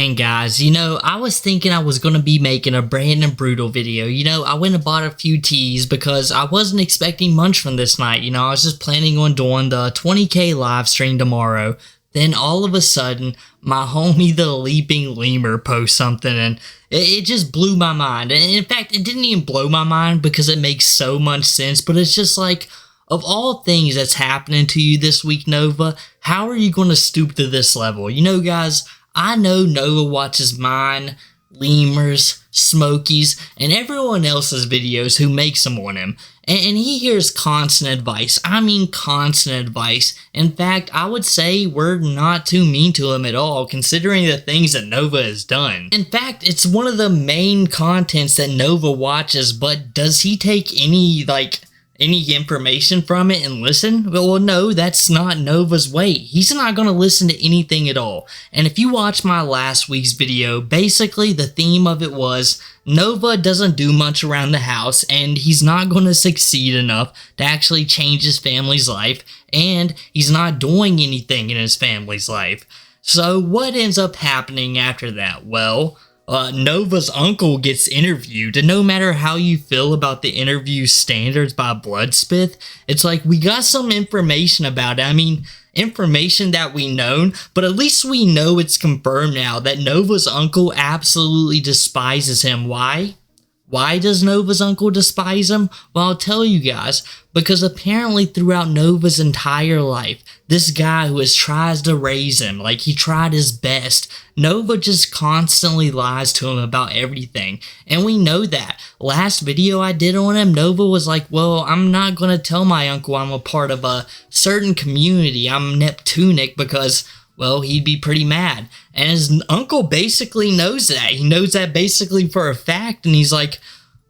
Dang guys, I was thinking I was going to be making a Brandon Brutal video. I went and bought a few teas because I wasn't expecting much from this night. I was just planning on doing the 20K live stream tomorrow. Then all of a sudden, my homie the Leaping Lemur posts something and it just blew my mind. And in fact, it didn't even blow my mind because it makes so much sense, but it's just like, of all things that's happening to you this week, Nova, how are you going to stoop to this level? Guys, I know Nova watches mine, Lemurs, Smokies, and everyone else's videos who makes them on him. And he hears constant advice. I mean constant advice. In fact, I would say we're not too mean to him at all, considering the things that Nova has done. In fact, it's one of the main contents that Nova watches, but does he take any information from it and listen? Well, no, that's not Nova's way. He's not going to listen to anything at all. And if you watch my last week's video, basically the theme of it was Nova doesn't do much around the house and he's not going to succeed enough to actually change his family's life, and he's not doing anything in his family's life. So what ends up happening after that? Well, Nova's uncle gets interviewed, and no matter how you feel about the interview standards by Bloodspith, it's like we got some information about it. I mean, information that we known, but at least we know it's confirmed now that Nova's uncle absolutely despises him. Why? Why does Nova's uncle despise him? Well, I'll tell you guys, because apparently throughout Nova's entire life, this guy who tries to raise him, like he tried his best, Nova just constantly lies to him about everything. And we know that. Last video I did on him, Nova was like, well, I'm not going to tell my uncle I'm a part of a certain community. I'm Neptunic because, well, he'd be pretty mad. And his uncle basically knows that. He knows that basically for a fact. And he's like,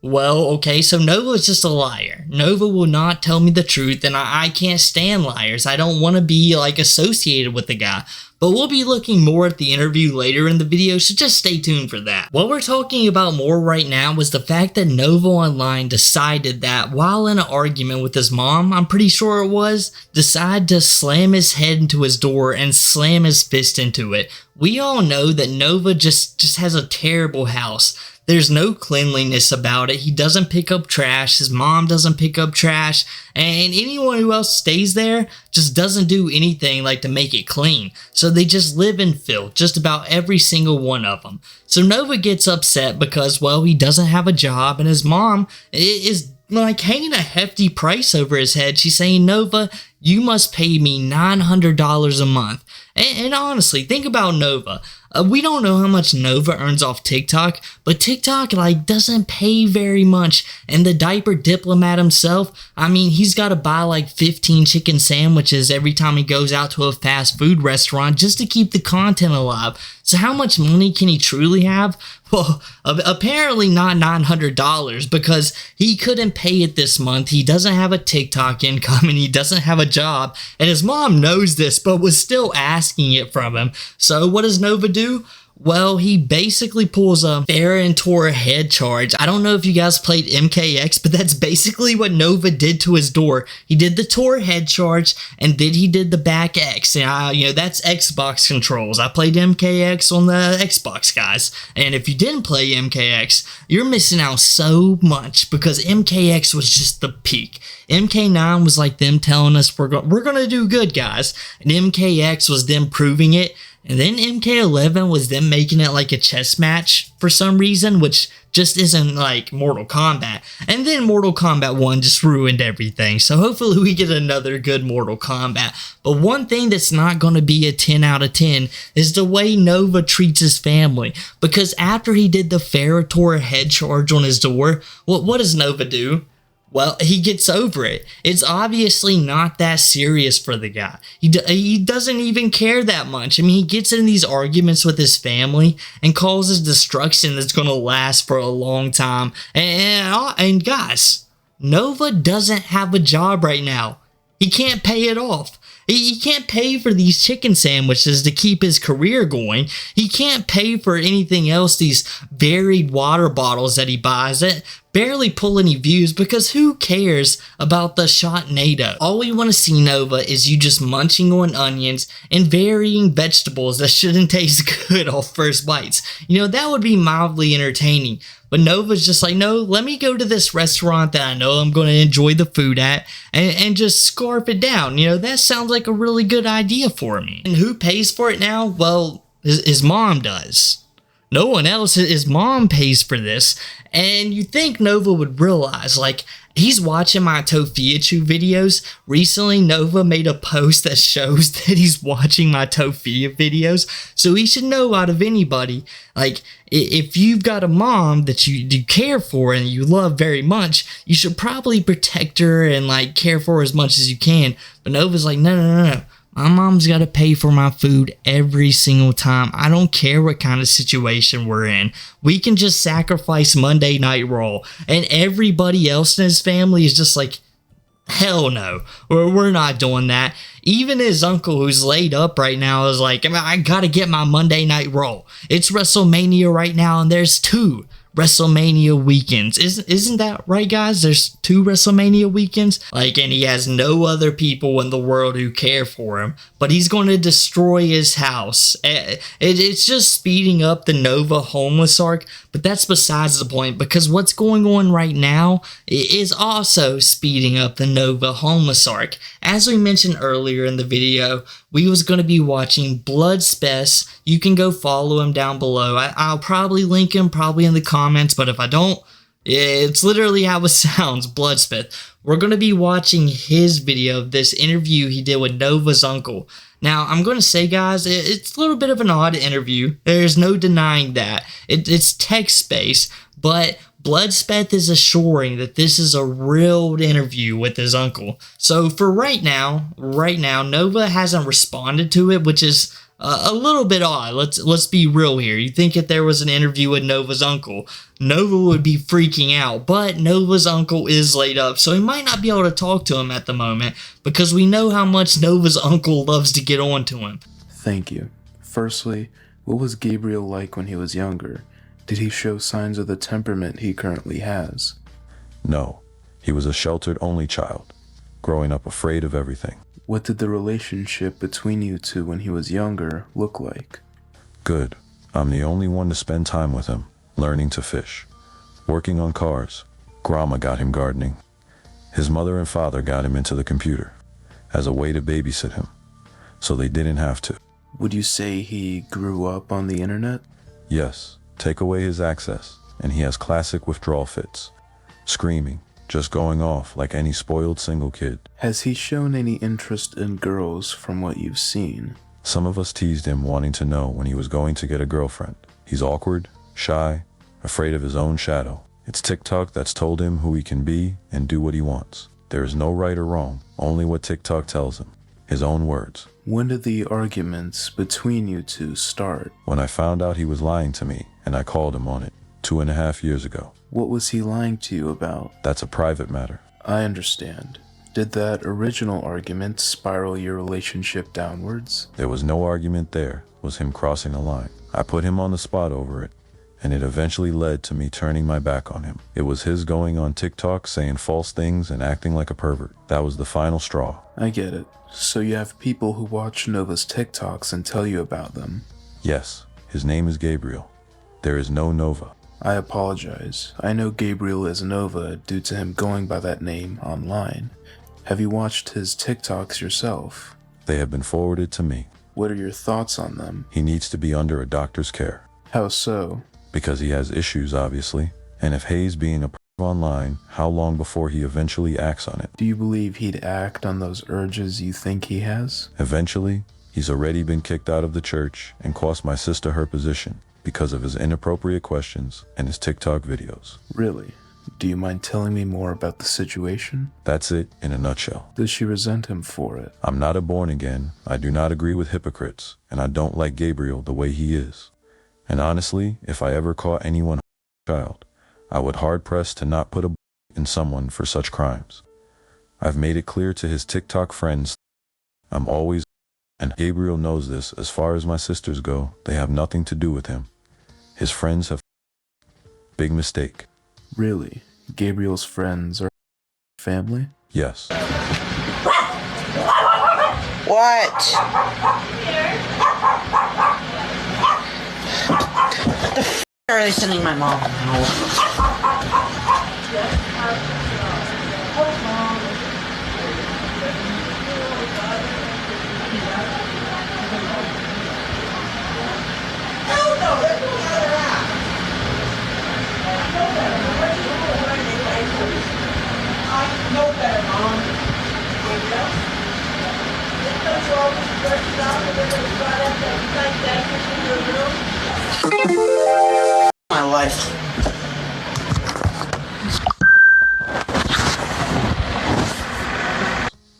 well, okay, so Nova is just a liar. Nova will not tell me the truth, and I can't stand liars. I don't want to be, associated with the guy. But we'll be looking more at the interview later in the video, so just stay tuned for that. What we're talking about more right now was the fact that Nova Online decided that while in an argument with his mom, I'm pretty sure it was, decided to slam his head into his door and slam his fist into it. We all know that Nova just has a terrible house. There's no cleanliness about it. He doesn't pick up trash. His mom doesn't pick up trash. And anyone who else stays there just doesn't do anything to make it clean. So they just live in filth, just about every single one of them. So Nova gets upset because, well, he doesn't have a job and his mom is hanging a hefty price over his head. She's saying, Nova, you must pay me $900 a month. And honestly, think about Nova. We don't know how much Nova earns off TikTok, but TikTok doesn't pay very much. And the diaper diplomat himself, I mean, he's got to buy 15 chicken sandwiches every time he goes out to a fast food restaurant just to keep the content alive. So how much money can he truly have? Well, apparently not $900 because he couldn't pay it this month. He doesn't have a TikTok income and he doesn't have a job. And his mom knows this but was still asking it from him. So what does Nova do? Well, he basically pulls a Ferrantor head charge. I don't know if you guys played MKX, but that's basically what Nova did to his door. He did the Tor head charge, and then he did the back X. And, that's Xbox controls. I played MKX on the Xbox, guys. And if you didn't play MKX, you're missing out so much because MKX was just the peak. MK9 was like them telling us we're going to do good, guys. And MKX was them proving it. And then MK11 was them making it like a chess match for some reason, which just isn't like Mortal Kombat. And then Mortal Kombat 1 just ruined everything. So hopefully we get another good Mortal Kombat. But one thing that's not going to be a 10 out of 10 is the way Nova treats his family. Because after he did the Ferrantor head charge on his door, what does Nova do? Well, he gets over it. It's obviously not that serious for the guy. He doesn't even care that much. I mean, he gets in these arguments with his family and causes destruction that's going to last for a long time. And guys, Nova doesn't have a job right now. He can't pay it off. He can't pay for these chicken sandwiches to keep his career going. He can't pay for anything else, these varied water bottles that he buys. barely pull any views because who cares about the shot NATO? All we want to see, Nova, is you just munching on onions and varying vegetables that shouldn't taste good off first bites. You know, that would be mildly entertaining. But Nova's just like, no, let me go to this restaurant that I know I'm going to enjoy the food at and just scarf it down. You know, that sounds like a really good idea for me. And who pays for it now? Well, his mom does. No one else. His mom pays for this. And you think Nova would realize, like, he's watching my tophiachu videos. Recently, Nova made a post that shows that he's watching my tophia videos. So he should know out of anybody, like, if you've got a mom that you care for and you love very much, you should probably protect her and, like, care for her as much as you can. But Nova's like, no. My mom's got to pay for my food every single time. I don't care what kind of situation we're in. We can just sacrifice Monday Night Raw. And everybody else in his family is just like, hell no. We're not doing that. Even his uncle, who's laid up right now, is like, I got to get my Monday Night Raw. It's WrestleMania right now, and there's 2 WrestleMania weekends. Isn't that right, guys? There's 2 WrestleMania weekends. Like, and he has no other people in the world who care for him, but he's going to destroy his house. It's just speeding up the Nova homeless arc, but that's besides the point, because what's going on right now is also speeding up the Nova homeless arc. As we mentioned earlier in the video, we was going to be watching Bloodspeth. You can go follow him down below. I'll probably link him probably in the comments, but if I don't, it's literally how it sounds, Bloodspeth. We're going to be watching his video of this interview he did with Nova's uncle. Now, I'm going to say, guys, it's a little bit of an odd interview. There's no denying that. It's text-based, but Bloodspeth is assuring that this is a real interview with his uncle. So for right now, Nova hasn't responded to it, which is a little bit odd. Let's be real here. You think if there was an interview with Nova's uncle, Nova would be freaking out, but Nova's uncle is laid up, so he might not be able to talk to him at the moment because we know how much Nova's uncle loves to get on to him. Thank you. Firstly, what was Gabriel like when he was younger? Did he show signs of the temperament he currently has? No, he was a sheltered only child, growing up afraid of everything. What did the relationship between you two when he was younger look like? Good. I'm the only one to spend time with him, learning to fish, working on cars. Grandma got him gardening. His mother and father got him into the computer as a way to babysit him, so they didn't have to. Would you say he grew up on the internet? Yes. Take away his access, and he has classic withdrawal fits, screaming, just going off like any spoiled single kid. Has he shown any interest in girls from what you've seen? Some of us teased him wanting to know when he was going to get a girlfriend. He's awkward, shy, afraid of his own shadow. It's TikTok that's told him who he can be and do what he wants. There is no right or wrong, only what TikTok tells him. His own words. When did the arguments between you two start? When I found out he was lying to me, and I called him on it 2.5 years ago. What was he lying to you about? That's a private matter. I understand. Did that original argument spiral your relationship downwards? There was no argument there. It was him crossing the line. I put him on the spot over it, and it eventually led to me turning my back on him. It was his going on TikTok saying false things and acting like a pervert. That was the final straw. I get it. So you have people who watch Nova's TikToks and tell you about them? Yes. His name is Gabriel. There is no Nova. I apologize. I know Gabriel is Nova due to him going by that name online. Have you watched his TikToks yourself? They have been forwarded to me. What are your thoughts on them? He needs to be under a doctor's care. How so? Because he has issues, obviously. And if Hayes being a perv online, how long before he eventually acts on it? Do you believe he'd act on those urges you think he has? Eventually, he's already been kicked out of the church and cost my sister her position because of his inappropriate questions and his TikTok videos. Really? Do you mind telling me more about the situation? That's it in a nutshell. Does she resent him for it? I'm not a born again. I do not agree with hypocrites, and I don't like Gabriel the way he is. And honestly, if I ever caught anyone child, I would hard press to not put a in someone for such crimes. I've made it clear to his TikTok friends I'm always, and Gabriel knows this. As far as my sisters go, they have nothing to do with him. His friends have big mistake. Really? Gabriel's friends are family? Yes. What? The f are they sending my mom? My life.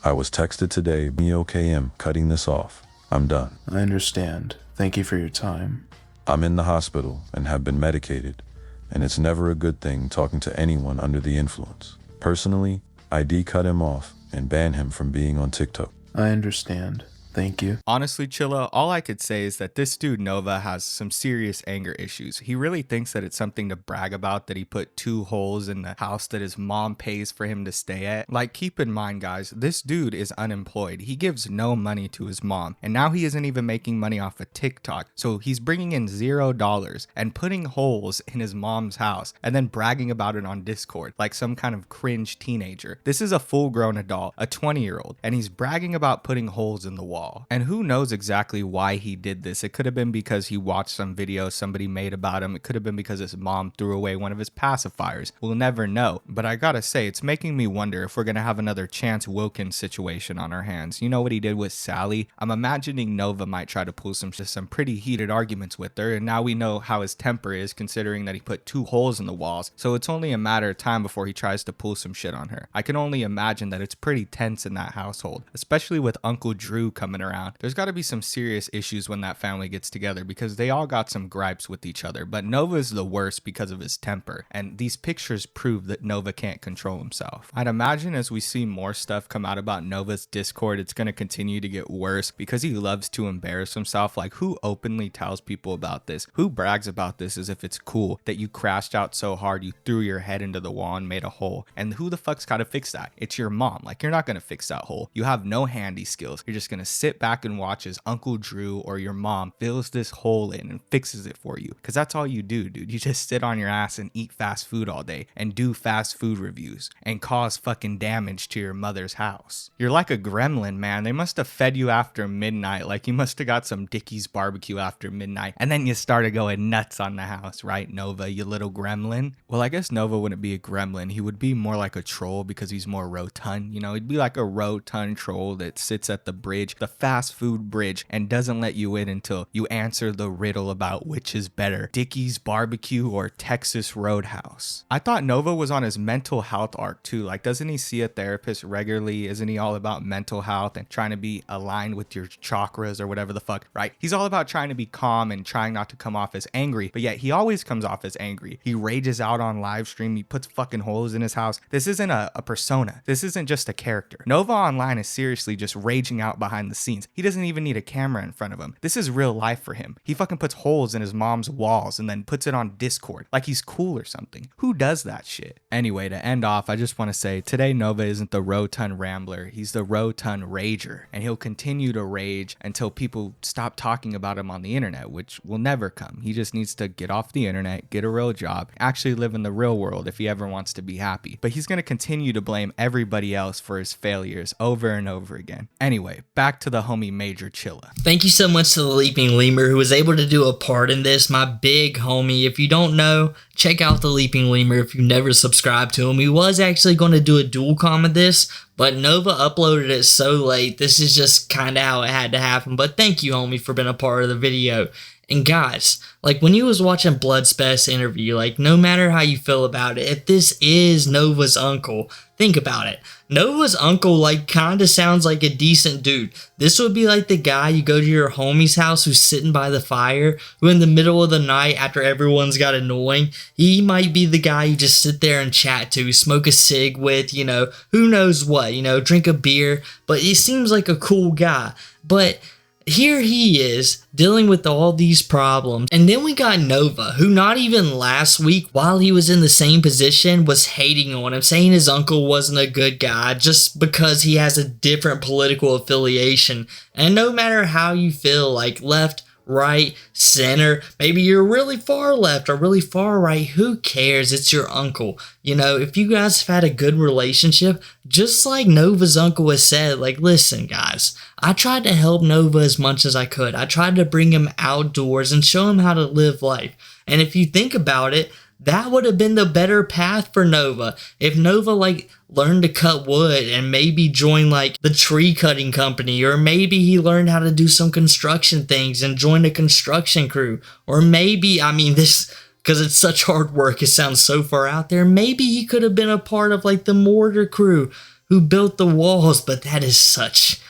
I was texted today, me OKM, cutting this off. I'm done. I understand. Thank you for your time. I'm in the hospital and have been medicated, and it's never a good thing talking to anyone under the influence. Personally, ID cut him off and ban him from being on TikTok. I understand. Thank you. Honestly, Chilla, all I could say is that this dude Nova has some serious anger issues. He really thinks that it's something to brag about that he put 2 holes in the house that his mom pays for him to stay at. Like, keep in mind, guys, this dude is unemployed. He gives no money to his mom, and now he isn't even making money off of TikTok. So he's bringing in $0 and putting holes in his mom's house and then bragging about it on Discord like some kind of cringe teenager. This is a full-grown adult, a 20-year-old, and he's bragging about putting holes in the wall. And who knows exactly why he did this. It could have been because he watched some video somebody made about him. It could have been because his mom threw away one of his pacifiers. We'll never know. But I gotta say, it's making me wonder if we're gonna have another Chance Wilkins situation on our hands. You know what he did with Sally? I'm imagining Nova might try to pull some pretty heated arguments with her, and now we know how his temper is, considering that he put 2 holes in the walls. So it's only a matter of time before he tries to pull some shit on her. I can only imagine that it's pretty tense in that household, especially with Uncle Drew coming around. There's got to be some serious issues when that family gets together, because they all got some gripes with each other, but Nova's the worst because of his temper, and these pictures prove that Nova can't control himself. I'd imagine as we see more stuff come out about Nova's Discord, it's going to continue to get worse because he loves to embarrass himself. Like, who openly tells people about this? Who brags about this as if it's cool that you crashed out so hard you threw your head into the wall and made a hole? And who the fuck's got to fix that? It's your mom. Like, you're not going to fix that hole. You have no handy skills. You're just going to sit back and watch as Uncle Drew or your mom fills this hole in and fixes it for you, because that's all you do, dude. You just sit on your ass and eat fast food all day and do fast food reviews and cause fucking damage to your mother's house. You're like a gremlin, man. They must have fed you after midnight. Like, you must have got some Dickie's barbecue after midnight, and then you started going nuts on the house, right, Nova, you little gremlin? Well, I guess Nova wouldn't be a gremlin. He would be more like a troll because he's more rotund. You know, he'd be like a rotund troll that sits at the bridge, the fast food bridge, and doesn't let you in until you answer the riddle about which is better, Dickie's barbecue or Texas Roadhouse. I thought Nova was on his mental health arc too. Like, doesn't he see a therapist regularly? Isn't he all about mental health and trying to be aligned with your chakras or whatever the fuck, right? He's all about trying to be calm and trying not to come off as angry, but yet he always comes off as angry. He rages out on live stream. He puts fucking holes in his house. This isn't a persona. This isn't just a character. Nova online is seriously just raging out behind the scenes. He doesn't even need a camera in front of him. This is real life for him. He fucking puts holes in his mom's walls and then puts it on Discord like he's cool or something. Who does that shit? Anyway, to end off, I just want to say today Nova isn't the rotund rambler. He's the rotund rager, and he'll continue to rage until people stop talking about him on the internet, which will never come. He just needs to get off the internet, get a real job, actually live in the real world if he ever wants to be happy. But he's going to continue to blame everybody else for his failures over and over again. Anyway, back to the homie Major Chilla. Thank you so much to the Leaping Lemur who was able to do a part in this, my big homie. If you don't know, check out the Leaping Lemur if you've never subscribed to him. He was actually going to do a dual com of this, but Nova uploaded it so late. This is just kind of how it had to happen. But thank you, homie, for being a part of the video. And guys, like when you was watching Bloodspeth's interview, like no matter how you feel about it, if this is Nova's uncle, think about it. Nova's uncle like kind of sounds like a decent dude. This would be like the guy you go to your homie's house who's sitting by the fire, who in the middle of the night after everyone's got annoying, he might be the guy you just sit there and chat to, smoke a cig with, you know, who knows what, you know, drink a beer, but he seems like a cool guy. But here he is dealing with all these problems. And then we got Nova, who not even last week while he was in the same position was hating on him, saying his uncle wasn't a good guy just because he has a different political affiliation. And no matter how you feel, like left, right, center, maybe you're really far left or really far right, who cares? It's your uncle. You know, if you guys have had a good relationship, just like Nova's uncle has said, like, listen guys, I tried to help Nova as much as I could. I tried to bring him outdoors and show him how to live life. And if you think about it, that would have been the better path for Nova. If Nova like learned to cut wood and maybe join like the tree cutting company, or maybe he learned how to do some construction things and joined a construction crew, or maybe, I mean, this, because it's such hard work, it sounds so far out there, maybe he could have been a part of like the mortar crew who built the walls, but that is such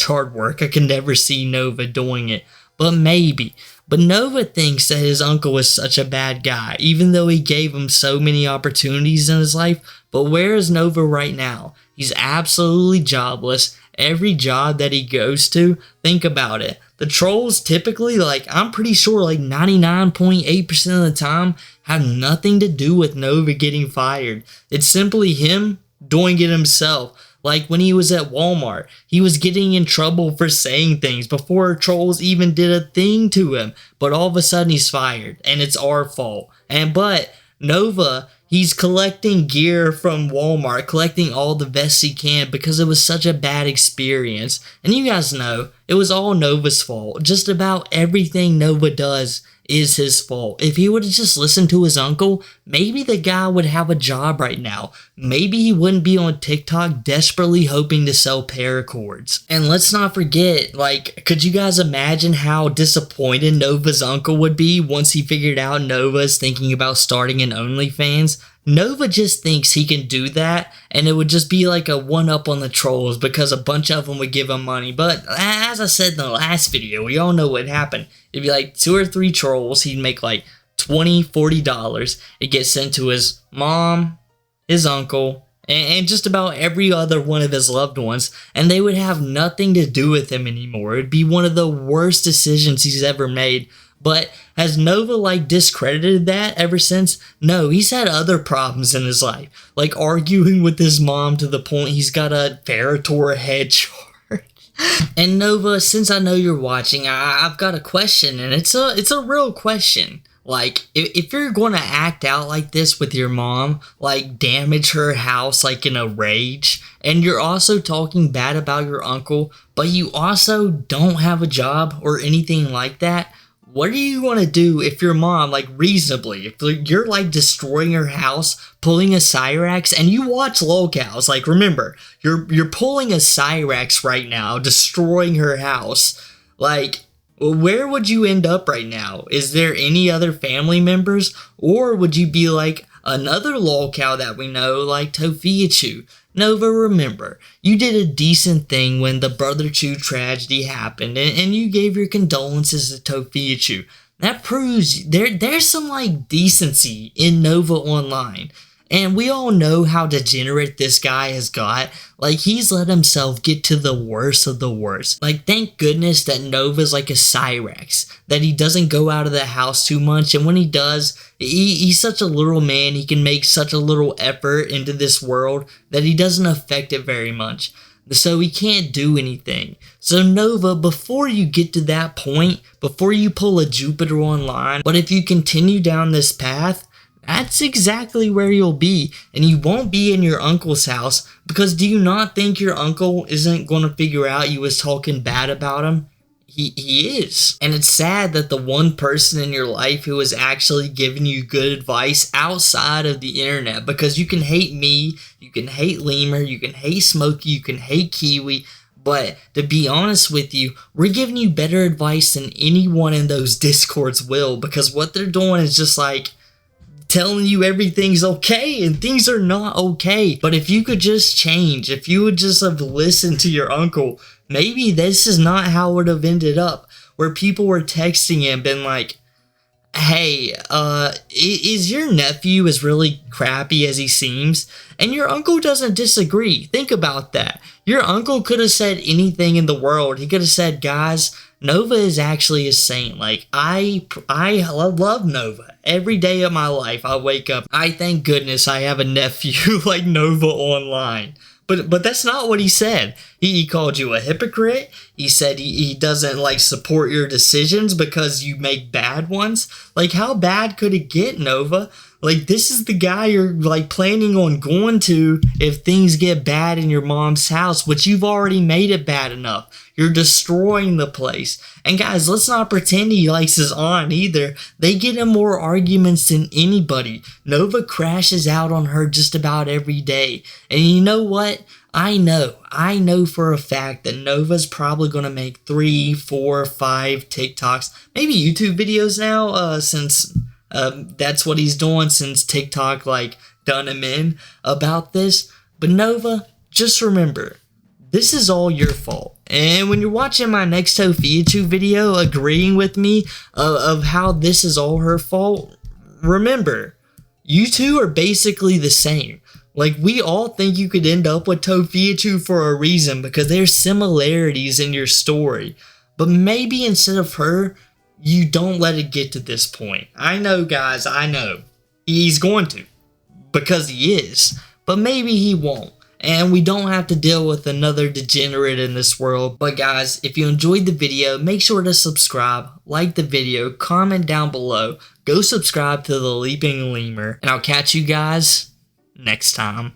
hard work. I can never see Nova doing it, but maybe. But Nova thinks that his uncle is such a bad guy, even though he gave him so many opportunities in his life. But where is Nova right now? He's absolutely jobless. Every job that he goes to, think about it. The trolls typically, like, I'm pretty sure like 99.8% of the time have nothing to do with Nova getting fired. It's simply him doing it himself. Like when he was at Walmart, he was getting in trouble for saying things before trolls even did a thing to him. But all of a sudden he's fired and it's our fault. But Nova, he's collecting gear from Walmart, collecting all the vests he can because it was such a bad experience. And you guys know, it was all Nova's fault. Just about everything Nova does is his fault. If he would have just listened to his uncle, maybe the guy would have a job right now. Maybe he wouldn't be on TikTok desperately hoping to sell paracords. And let's not forget, like, could you guys imagine how disappointed Nova's uncle would be once he figured out Nova's thinking about starting an OnlyFans? Nova just thinks he can do that, and it would just be like a one-up on the trolls because a bunch of them would give him money. But as I said in the last video, we all know what happened. It'd be like 2 or 3 trolls. He'd make like $20, $40. It'd get sent to his mom, his uncle, and just about every other one of his loved ones, and they would have nothing to do with him anymore. It'd be one of the worst decisions he's ever made. But has Nova like discredited that ever since? No, he's had other problems in his life, like arguing with his mom to the point he's got a Ferritor head charge. And Nova, since I know you're watching, I've got a question, and it's a real question. Like, if you're going to act out like this with your mom, like damage her house like in a rage, and you're also talking bad about your uncle, but you also don't have a job or anything like that, what are you going to do if your mom, like reasonably, if you're like destroying her house, pulling a Cyrax, and you watch Lolcows, like remember, you're pulling a Cyrax right now, destroying her house, like where would you end up right now? Is there any other family members, or would you be like another Lolcow that we know, like tophiachu? Nova, remember, you did a decent thing when the Brother Chu tragedy happened, and you gave your condolences to tophiachu. That proves there's some like decency in Nova Online. And we all know how degenerate this guy has got. Like, he's let himself get to the worst of the worst. Like, thank goodness that Nova's like a Cyrax, that he doesn't go out of the house too much, and when he does, he's such a little man, he can make such a little effort into this world that he doesn't affect it very much. So he can't do anything. So Nova, before you get to that point, before you pull a Jupiter Online, but if you continue down this path, that's exactly where you'll be, and you won't be in your uncle's house, because do you not think your uncle isn't going to figure out you was talking bad about him? He is. And it's sad that the one person in your life who is actually giving you good advice outside of the internet, because you can hate me, you can hate Lemur, you can hate Smokey, you can hate Kiwi, but to be honest with you, we're giving you better advice than anyone in those discords will, because what they're doing is just like telling you everything's okay, and things are not okay. But if you could just change, if you would just have listened to your uncle, maybe this is not how it would have ended up, where people were texting him, been like, Hey, is your nephew as really crappy as he seems? And your uncle doesn't disagree. Think about that. Your uncle could have said anything in the world. He could have said, guys, Nova is actually a saint. Like, I love Nova. Every day of my life, I wake up, I thank goodness I have a nephew like Nova online. But that's not what he said. He called you a hypocrite. He said he doesn't like support your decisions because you make bad ones. Like, how bad could it get, Nova? Like, this is the guy you're like planning on going to if things get bad in your mom's house, which you've already made it bad enough. You're destroying the place. And guys, let's not pretend he likes his aunt either. They get in more arguments than anybody. Nova crashes out on her just about every day. And you know what? I know for a fact that Nova's probably going to make 3, 4, 5 TikToks, maybe YouTube videos now, since that's what he's doing since TikTok like done him in about this. But Nova, just remember, this is all your fault. And when you're watching my next tophiachu video agreeing with me of how this is all her fault, remember, you two are basically the same. Like, we all think you could end up with tophiachu for a reason because there's similarities in your story. But maybe instead of her, you don't let it get to this point. I know, guys, I know. He's going to. Because he is. But maybe he won't. And we don't have to deal with another degenerate in this world. But guys, if you enjoyed the video, make sure to subscribe, like the video, comment down below, go subscribe to the Leaping Lemur, and I'll catch you guys next time.